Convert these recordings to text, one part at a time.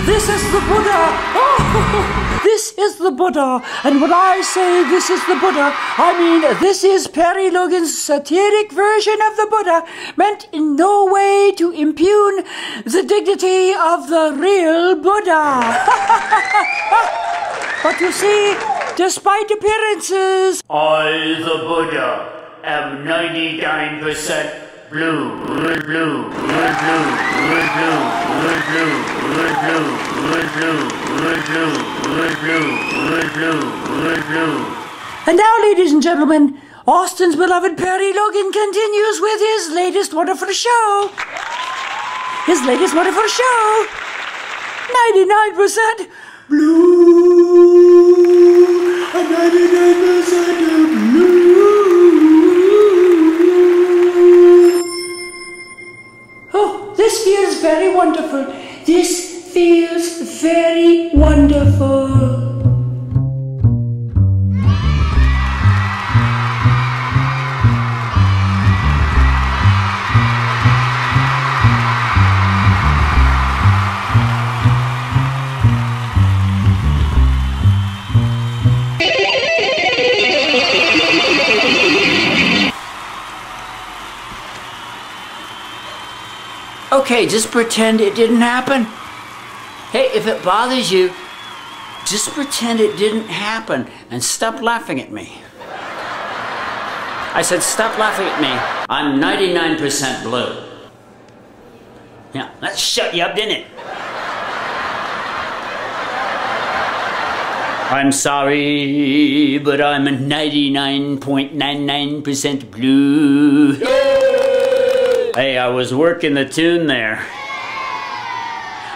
This is the Buddha! Oh, this is the Buddha! And when I say this is the Buddha, I mean this is Perry Logan's satiric version of the Buddha, meant in no way to impugn the dignity of the real Buddha. But you see, despite appearances, I, the Buddha, am 99% blue, blue, blue, blue, blue, blue. And now, ladies and gentlemen, Austin's beloved Perry Logan continues with his latest wonderful show. His latest wonderful show. 99% blue and 99% blue. Oh, this feels very wonderful. This feels very wonderful. Okay, just pretend it didn't happen. Hey, if it bothers you, just pretend it didn't happen and stop laughing at me. I said stop laughing at me. I'm 99% blue. Yeah, that shut you up, didn't it? I'm sorry, but I'm 99.99% blue. Hey, I was working the tune there.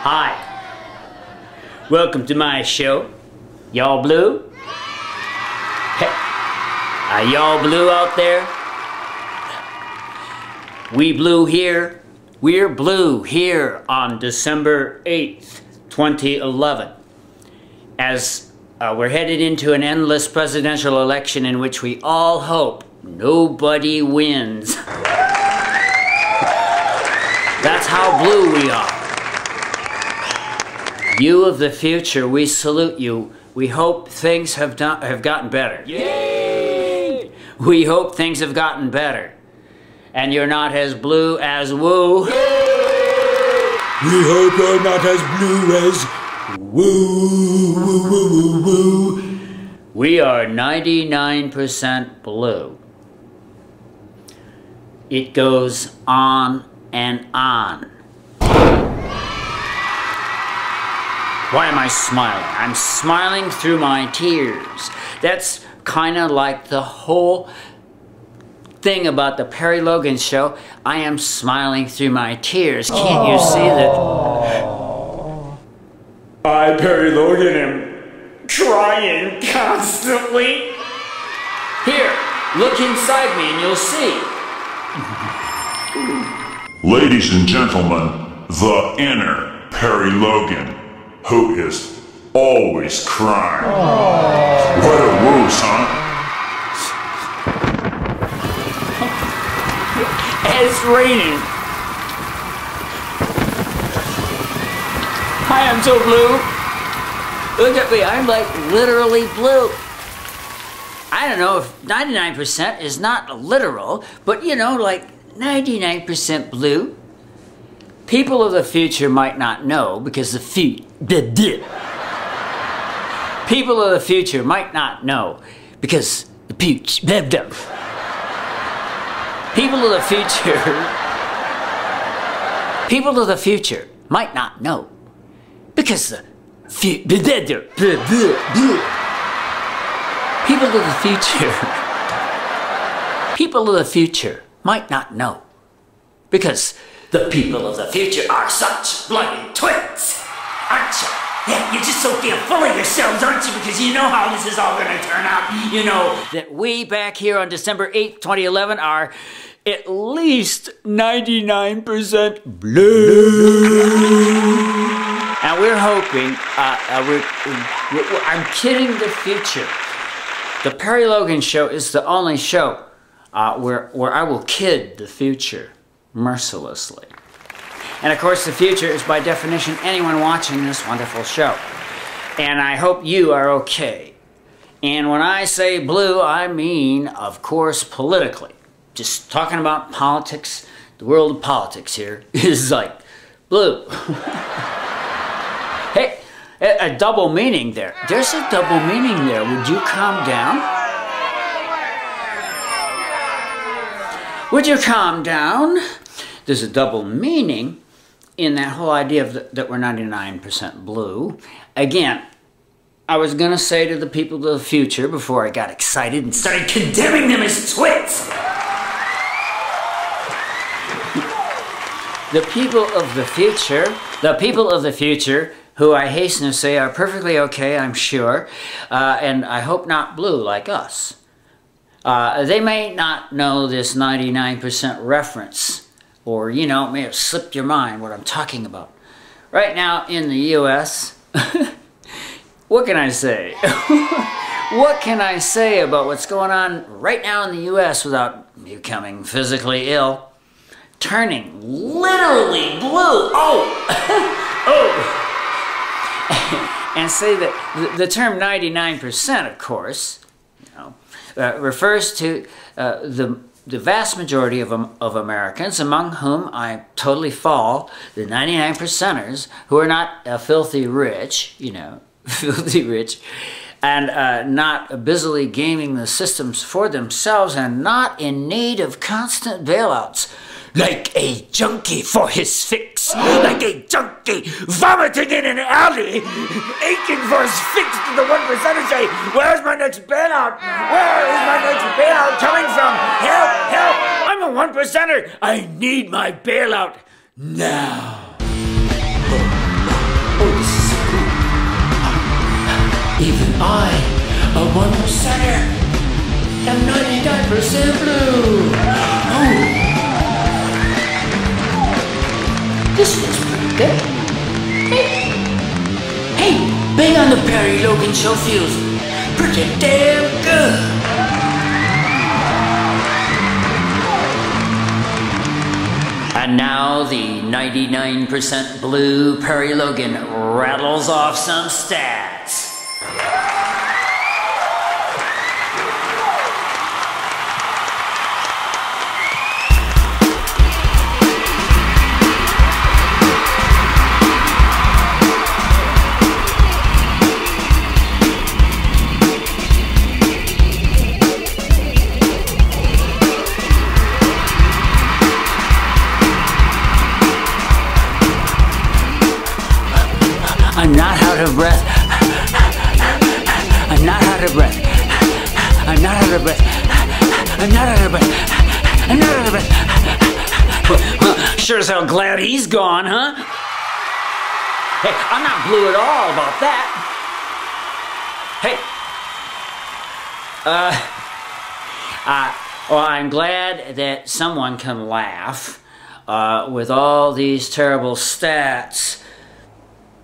Hi. Welcome to my show. Y'all blue? Hey, are y'all blue out there? We blue here. We're blue here on December 8th, 2011. As we're headed into an endless presidential election in which we all hope nobody wins. That's how blue we are. You of the future, we salute you. We hope things have gotten better. Yay! We hope things have gotten better. And you're not as blue as woo. Yay! We hope you're not as blue as woo, woo, woo, woo, woo. We are 99% blue. It goes on and on. Why am I smiling? I'm smiling through my tears. That's kind of like the whole thing about the Perry Logan show. I am smiling through my tears. Can't you see that? I, Perry Logan, am crying constantly. Here, look inside me and you'll see. Ladies and gentlemen, the inner Perry Logan, who is always crying. What a woos, huh? It's raining. Hi, I'm so blue. Look at me, I'm like literally blue. I don't know if 99% is not literal, but you know, like 99% blue. People of the future might not know because the people of the future might not know because the people of the future might not know because the people of the future might not know because the people of the future are such bloody twins, aren't you? Yeah, you're just so damn full of yourselves, aren't you? Because you know how this is all gonna turn out. You know that we back here on December 8th, 2011 are at least 99% blue. And we're hoping, I'm kidding the future. The Perry Logan Show is the only show where I will kid the future mercilessly. And of course, the future is by definition anyone watching this wonderful show. And I hope you are okay. And when I say blue, I mean, of course, politically. Just talking about politics, the world of politics here is like blue. Hey, a double meaning there. There's a double meaning there. Would you calm down? Would you calm down? There's a double meaning in that whole idea of that we're 99% blue. Again, I was going to say to the people of the future before I got excited and started condemning them as twits. The people of the future, who I hasten to say are perfectly okay, I'm sure, and I hope not blue like us. They may not know this 99% reference, or, you know, it may have slipped your mind what I'm talking about. Right now in the U.S., what can I say? What can I say about what's going on right now in the U.S. without becoming physically ill? Turning literally blue. Oh! Oh! And say that the term 99%, of course, you know, refers to the vast majority of Americans, among whom I totally fall, the 99%ers who are not filthy rich, you know, filthy rich, and not busily gaming the systems for themselves and not in need of constant bailouts. Like a junkie for his fix. Like a junkie vomiting in an alley, aching for his fix to the 1%ers say, where's my next bailout? Where is my next bailout coming from? Help, help, I'm a 1%er. I need my bailout now. Oh, this is so cool. Even I, a 1%er, am 99% blue. Oh. This looks pretty good. Hey, being on the Perry Logan Show feels pretty damn good. And now the 99% blue Perry Logan rattles off some stats. I'm not out of breath. I'm not out of breath. I'm not out of breath. I'm not out of breath. I'm not out of breath. Well, sure as hell glad he's gone, huh? Hey, I'm not blue at all about that. Hey. Well, I'm glad that someone can laugh with all these terrible stats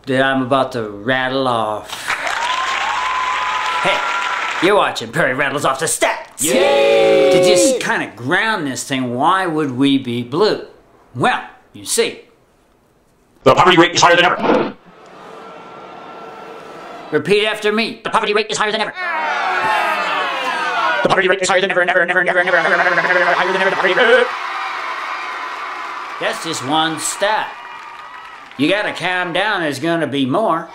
that I'm about to rattle off. Hey, you're watching Perry Rattles Off the Stats. Yay! To just kind of ground this thing, why would we be blue? Well, you see. The poverty rate is higher than ever. Repeat after me. The poverty rate is higher than ever. The poverty rate is higher than ever, and ever, and ever, and ever, and ever, and ever, and ever, higher than ever, the poverty rate. That's just one stat. You gotta calm down, there's gonna be more.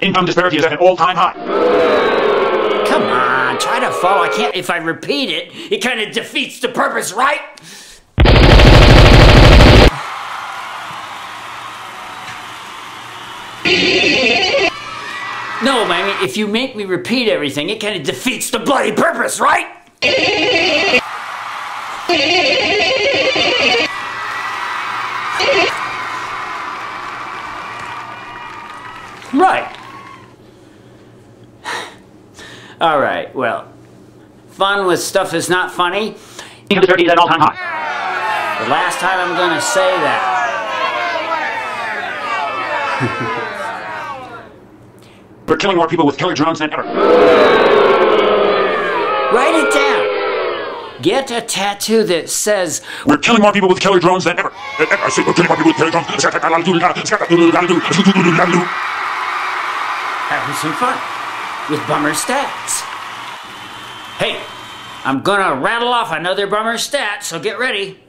Income disparity is at an all-time high. Come on, try to follow. I can't. If I repeat it, it kind of defeats the purpose, right? No, I mean, if you make me repeat everything, it kind of defeats the bloody purpose, right? Right. All right, well, fun with stuff that's not funny. Income disparity is at an all-time high. The last time I'm gonna say that. We're killing more people with killer drones than ever. Write it down. Get a tattoo that says, We're killing more people with killer drones than ever. I say we're killing more people with killer drones. having some fun with bummer stats. Hey, I'm gonna rattle off another bummer stat, so get ready.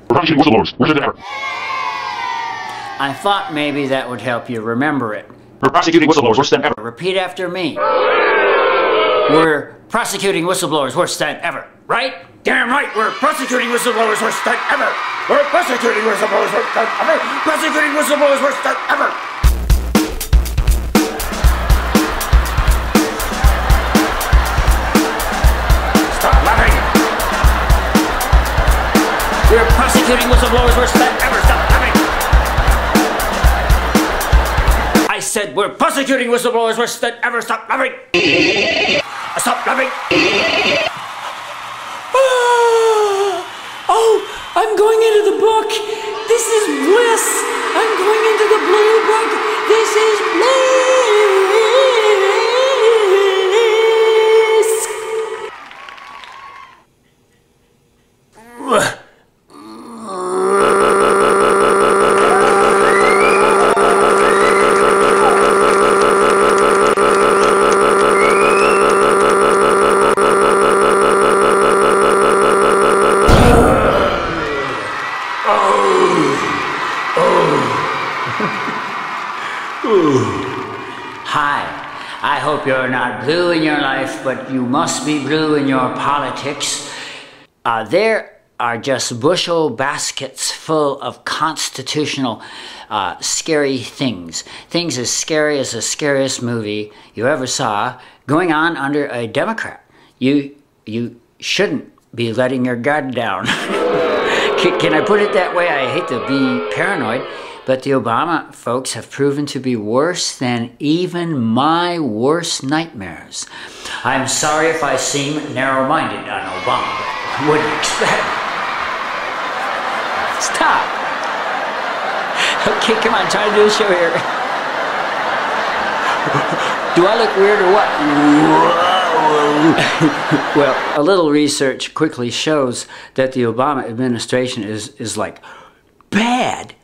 We're prosecuting whistleblowers worse than ever. I thought maybe that would help you remember it. We're prosecuting whistleblowers worse than ever. Repeat after me. We're prosecuting whistleblowers worse than ever, right? Damn right, we're prosecuting whistleblowers worse than ever. We're prosecuting whistleblowers worse than ever. Prosecuting whistleblowers worse than ever. Stop laughing. We're prosecuting whistleblowers worse than ever. Stop laughing. I said we're prosecuting whistleblowers worse than ever. Stop laughing. Stop laughing. Oh, I'm going into the book. This is bliss. I'm going into the blue book. This is bliss. Hi, I hope you're not blue in your life, but you must be blue in your politics. There are just bushel baskets full of constitutional scary things. Things as scary as the scariest movie you ever saw going on under a Democrat. You shouldn't be letting your guard down. Can I put it that way? I hate to be paranoid, but the Obama folks have proven to be worse than even my worst nightmares. I'm sorry if I seem narrow-minded on Obama. Wouldn't expect. Stop. Okay, come on, try to do a show here. Do I look weird or what? Well, a little research quickly shows that the Obama administration is like bad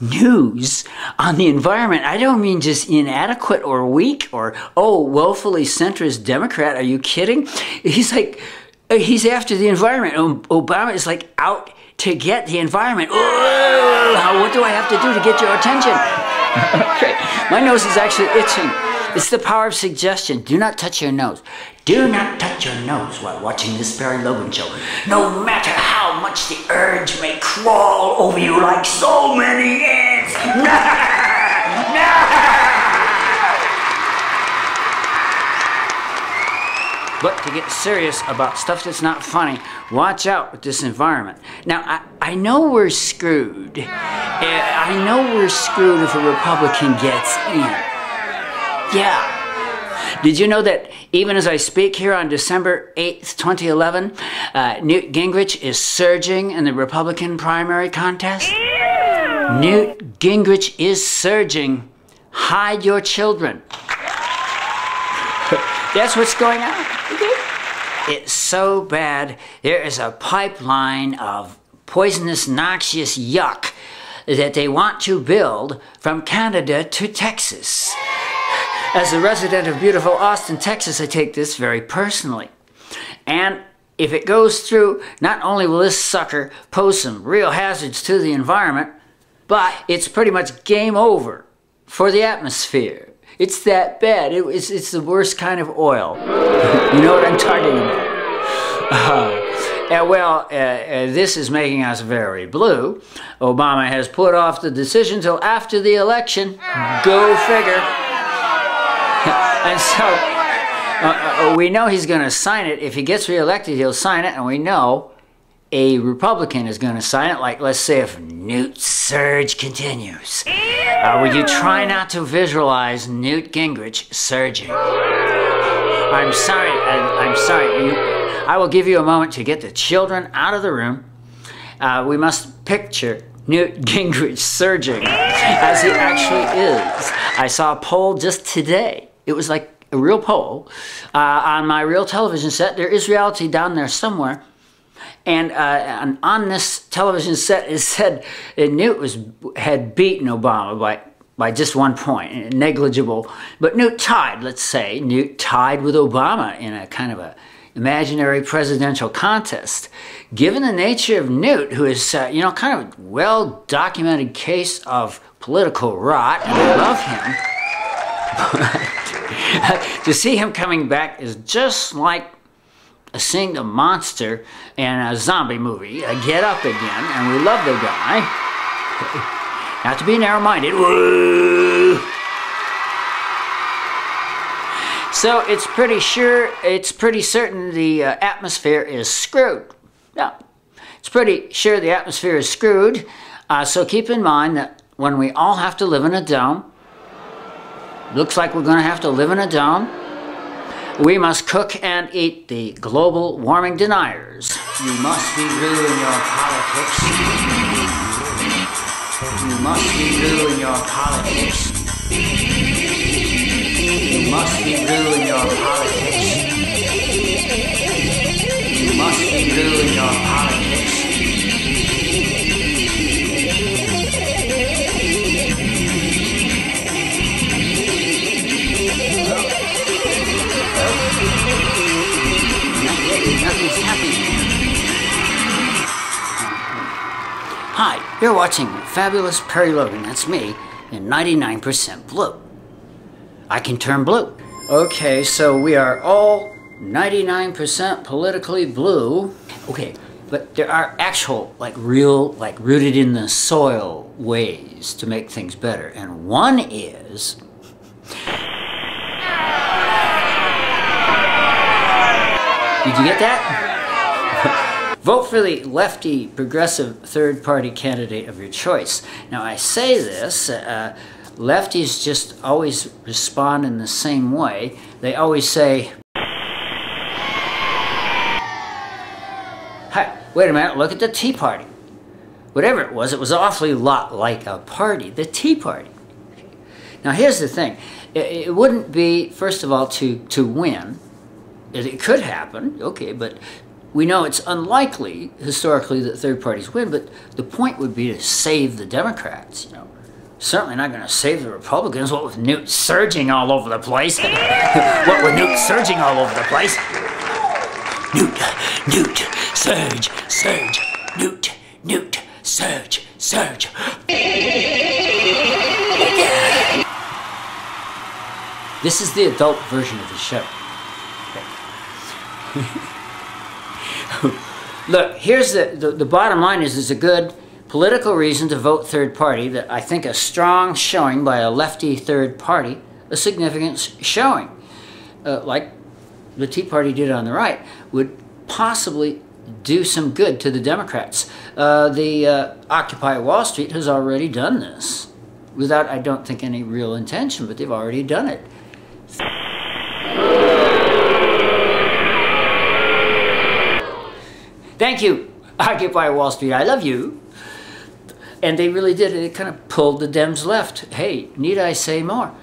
news on the environment. I don't mean just inadequate or weak or, oh, woefully centrist Democrat. Are you kidding? He's like, he's after the environment. Obama is like out to get the environment. What do I have to do to get your attention? Okay. My nose is actually itching. It's the power of suggestion. Do not touch your nose. Do not touch your nose while watching this Perry Logan show. No matter how much the urge may crawl over you like so many ants. But to get serious about stuff that's not funny, watch out with this environment. Now, I know we're screwed. I know we're screwed if a Republican gets in. Yeah. Did you know that even as I speak here on December 8th, 2011, Newt Gingrich is surging in the Republican primary contest? Newt Gingrich is surging. Hide your children. That's what's going on. Okay? It's so bad. There is a pipeline of poisonous, noxious yuck that they want to build from Canada to Texas. As a resident of beautiful Austin, Texas, I take this very personally. And if it goes through, not only will this sucker pose some real hazards to the environment, But it's pretty much game over for the atmosphere. It's that bad. It's the worst kind of oil. You know what I'm talking about? This is making us very blue. Obama has put off the decision till after the election. Go figure. And so we know he's going to sign it. If he gets reelected, he'll sign it. And we know a Republican is going to sign it. Like, let's say if Newt surge continues. Will you try not to visualize Newt Gingrich surging? I'm sorry. I will give you a moment to get the children out of the room. We must picture Newt Gingrich surging as he actually is. I saw a poll just today. It was like a real poll on my real television set. There is reality down there somewhere. And on this television set, it said Newt had beaten Obama by just 1 point, negligible. But Newt tied, let's say. Newt tied with Obama in a kind of a imaginary presidential contest. Given the nature of Newt, who is, kind of a well-documented case of political rot, and I love him, to see him coming back is just like seeing the monster in a zombie movie get up again, and we love the guy. Not to be narrow-minded. Woo! So it's pretty certain the atmosphere is screwed. Yeah, it's pretty sure the atmosphere is screwed. So keep in mind that when we all have to live in a dome, looks like we're going to have to live in a dome, we must cook and eat the global warming deniers. You must be blue in your politics. You must be blue in your politics. You must be blue in your politics. You must be blue in your politics. Nothing's happening. Hi, you're watching Fabulous Perry Logan. That's me in 99% blue. I can turn blue. Okay, so we are all 99% politically blue. Okay, but there are actual, real, rooted in the soil ways to make things better. And one is... Did you get that? Vote for the lefty, progressive, third-party candidate of your choice. Now, I say this, lefties just always respond in the same way. They always say, "Hi, wait a minute, look at the Tea Party." Whatever it was awfully lot like a party, the Tea Party. Now, here's the thing. It wouldn't be, first of all, to win. It could happen, okay, but we know it's unlikely, historically, that third parties win, but the point would be to save the Democrats, Certainly not going to save the Republicans, what with Newt surging all over the place. What with Newt surging all over the place. Newt, surge, Newt, surge. This is the adult version of the show. Look, here's the bottom line is there's a good political reason to vote third party, that I think a strong showing by a lefty third party, a significant showing, like the Tea Party did on the right, would possibly do some good to the Democrats. The Occupy Wall Street has already done this, without, I don't think, any real intention, but they've already done it. Thank you, Occupy Wall Street. I love you. And they really did it. It kind of pulled the Dems left. Hey, need I say more?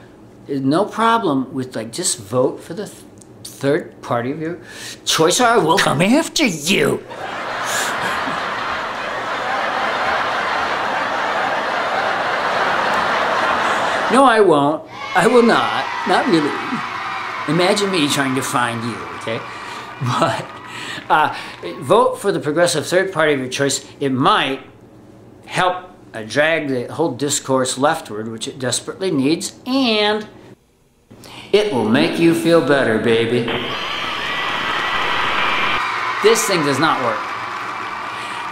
No problem with, just vote for the third party of your choice, or I will come after you. No, I won't. I will not. Not really. Imagine me trying to find you, okay? But vote for the progressive third party of your choice. It might help drag the whole discourse leftward, which it desperately needs, and it will make you feel better, baby. This thing does not work.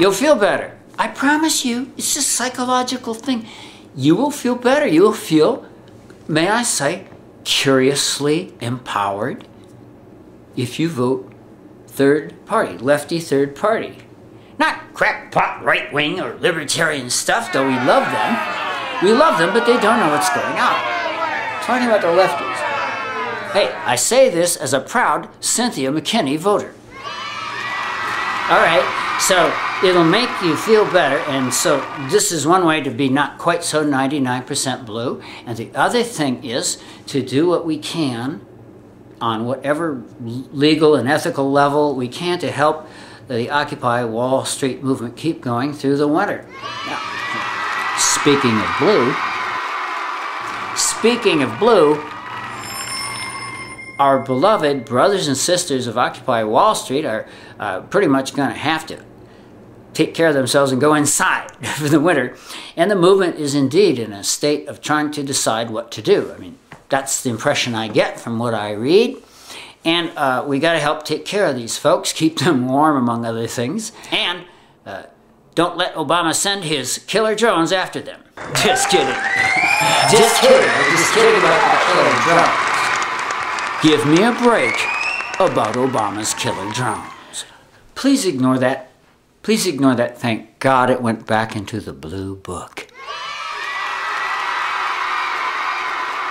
You'll feel better. I promise you, it's just a psychological thing. You will feel better. You will feel, may I say, curiously empowered if you vote third party, lefty third party. Not crackpot right wing or libertarian stuff, though we love them. We love them, but they don't know what's going on. Talking about the lefties. Hey, I say this as a proud Cynthia McKinney voter. All right, so it'll make you feel better, and so this is one way to be not quite so 99% blue. And the other thing is to do what we can on whatever legal and ethical level we can to help the Occupy Wall Street movement keep going through the winter. Now, speaking of blue, our beloved brothers and sisters of Occupy Wall Street are pretty much going to have to take care of themselves and go inside for the winter. And the movement is indeed in a state of trying to decide what to do. I mean, that's the impression I get from what I read. And we got to help take care of these folks, keep them warm, among other things. And don't let Obama send his killer drones after them. Just kidding. Just kidding about the killer drones. Give me a break about Obama's killer drones. Please ignore that. Please ignore that. Thank God it went back into the blue book.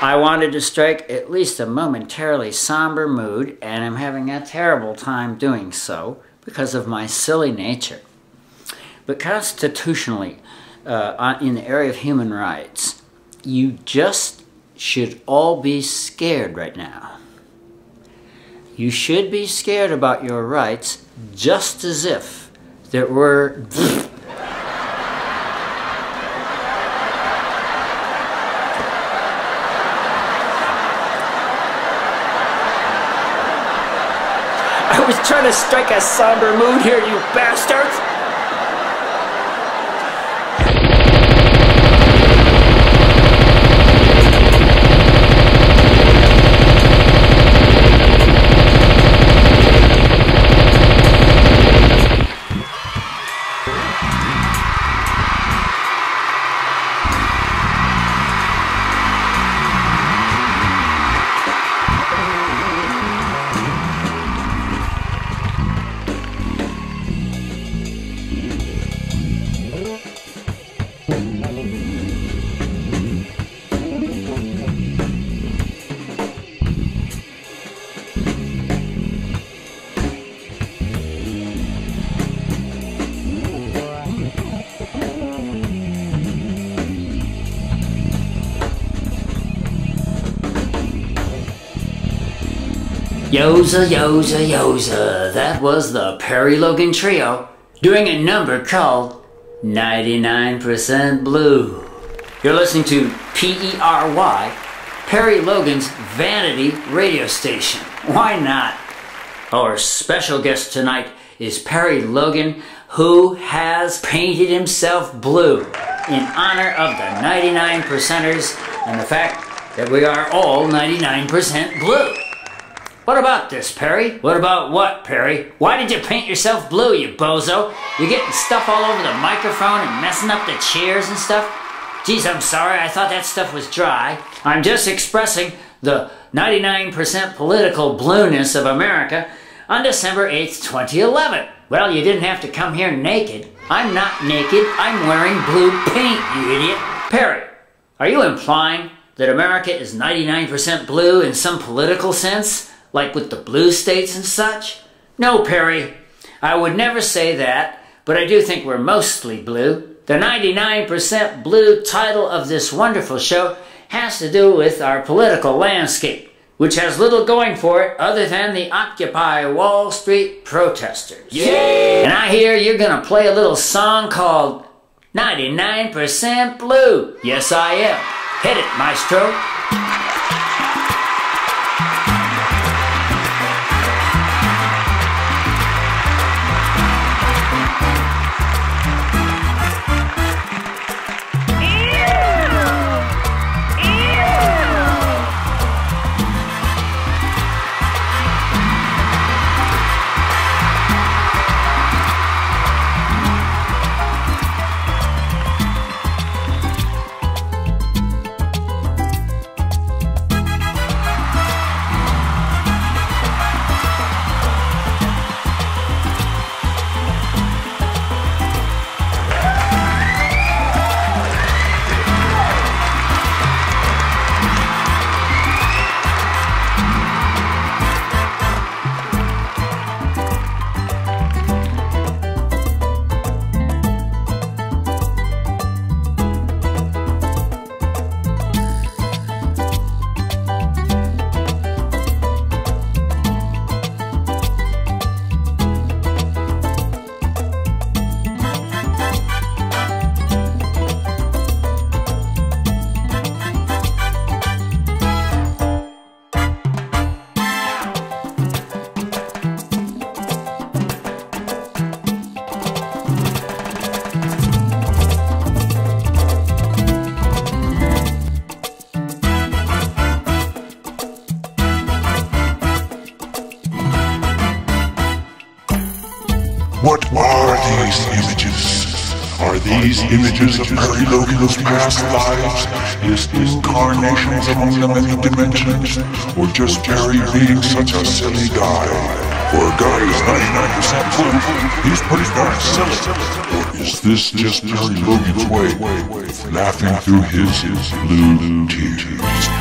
I wanted to strike at least a momentarily somber mood, and I'm having a terrible time doing so because of my silly nature. But constitutionally, in the area of human rights, you just should all be scared right now. You should be scared about your rights just as if there were... I was trying to strike a somber mood here, you bastards! Yoza, yoza, yoza, that was the Perry Logan Trio doing a number called 99% Blue. You're listening to PERY, Perry Logan's vanity radio station. Why not? Our special guest tonight is Perry Logan, who has painted himself blue in honor of the 99%ers and the fact that we are all 99% blue. What about this, Perry? What about what, Perry? Why did you paint yourself blue, you bozo? You're getting stuff all over the microphone and messing up the chairs and stuff? Geez, I'm sorry, I thought that stuff was dry. I'm just expressing the 99% political blueness of America on December 8th, 2011. Well, you didn't have to come here naked. I'm not naked, I'm wearing blue paint, you idiot. Perry, are you implying that America is 99% blue in some political sense? Like with the blue states and such? No, Perry, I would never say that, but I do think we're mostly blue. The 99% blue title of this wonderful show has to do with our political landscape, which has little going for it other than the Occupy Wall Street protesters. Yay! And I hear you're gonna play a little song called 99% Blue. Yes, I am. Hit it, maestro. What are these images? Are these images of Perry Logan's past lives, his incarnations among the many dimensions, or just Perry being such a silly guy? For a guy who's 99% proof, he's pretty darn silly. Or is this just Perry Logan's way of laughing through his blue tears?